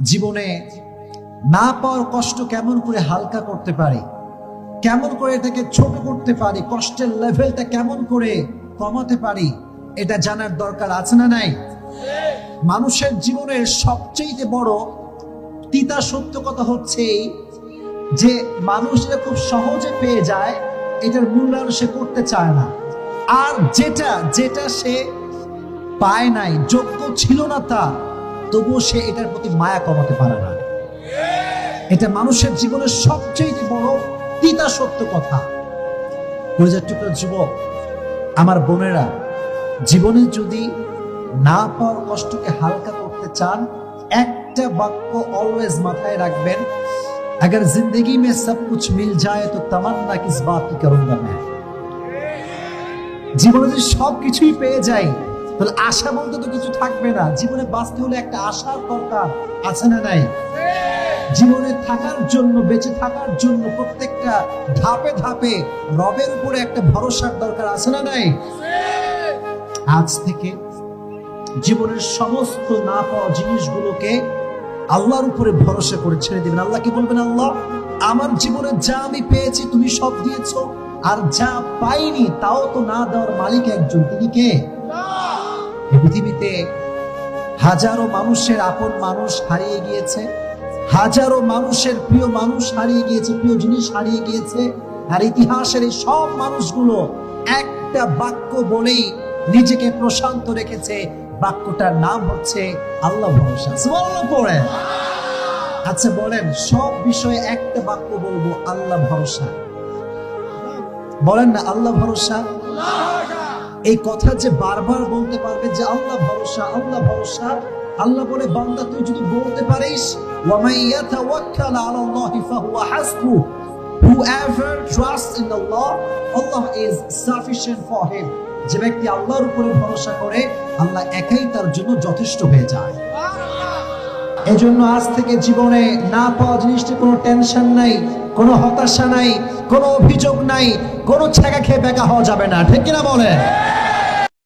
জীবনে না পাওয়ার কষ্ট কেমন করে হালকা করতে পারি, কেমন করে এটাকে ছোট করতে পারি, কষ্টের লেভেলটা কেমন করে কমাতে পারি, এটা জানার দরকার আছে না নাই? মানুষের জীবনের সবচেয়ে বড় তিতা সত্য কথা হচ্ছে যে মানুষ এটা খুব সহজে পেয়ে যায়, এটার মূল্যায়ন সে করতে চায় না। আর যেটা সে পায় নাই, যোগ্য ছিল না তা, তবুও সে এটার প্রতি মায়া কমাতে পারে না। এটা মানুষের জীবনের সবচেয়ে বড় তিতা সত্য কথা। কলিজার টুকরা যুবক, আমার বোনেরা, জীবনে যদি না পাওয়ার কষ্টকে হালকা করতে চান, একটা বাক্য অলওয়েজ মাথায় রাখবেন, अगर जिंदगी में सब कुछ मिल जाए तो तमन्ना किस बात की करूंगा मैं। জীবনে যদি সব কিছুই পেয়ে যাই, তাহলে আশা বলতে তো কিছু থাকবে না। জীবনে বাঁচতে হলে একটা আশার দরকার আছে না নাই? জীবনে থাকার জন্য, বেঁচে থাকার জন্য প্রত্যেকটা ধাপে ধাপে রবের উপরে একটা ভরসার দরকার আছে না নাই? আজ থেকে জীবনের সমস্ত না পাওয়া জিনিসগুলোকে আল্লাহর উপরে ভরসা করে ছেড়ে দিবেন। আল্লাহকে বলবেন, আল্লাহ, আমার জীবনে যা আমি পেয়েছি তুমি সব দিয়েছো, আর যা পাইনি তাও তো না দেওয়ার মালিক একজন, তিনি কে? পৃথিবীতে হাজারো মানুষের আপন মানুষ হারিয়ে গিয়েছে, হাজারো মানুষের প্রিয় মানুষ হারিয়ে গিয়েছে, প্রিয় জিনিস হারিয়ে গিয়েছে। আর ইতিহাসের এই সব মানুষগুলো একটা বাক্য বলেই নিজেকে প্রশান্ত রেখেছে, বাক্যটার নাম হচ্ছে আল্লাহ ভরসা। সুবহানাল্লাহ পড়েন। আচ্ছা বলেন, সব বিষয়ে একটা বাক্য বলবো, আল্লাহ ভরসা। বলেন না আল্লাহ ভরসা। এই কথা যে বারবার বলতে পারবে যে আল্লাহ ভরসা, আল্লাহ ভরসা, আল্লাহ বলে, বান্দা তুই যদি বলতে পারিস, ওয়া মান ইয়াতাওয়াক্কাল আলাল্লাহি ফাহুয়া হাসবু, whoever trusts in Allah, Allah is sufficient for him। যে ব্যক্তি আল্লাহর উপরে ভরসা করে, আল্লাহ একাই তার জন্য যথেষ্ট হয়ে যায়। এজন্য আজ থেকে জীবনে না পাওয়া জিনিসটা কোনো টেনশন নাই, কোনো হতাশা নাই, কোনো অভিযোগ নাই, কোনো ছেঁকা খেয়ে বেকা হওয়া যাবে না। ঠিক কিনা বলে?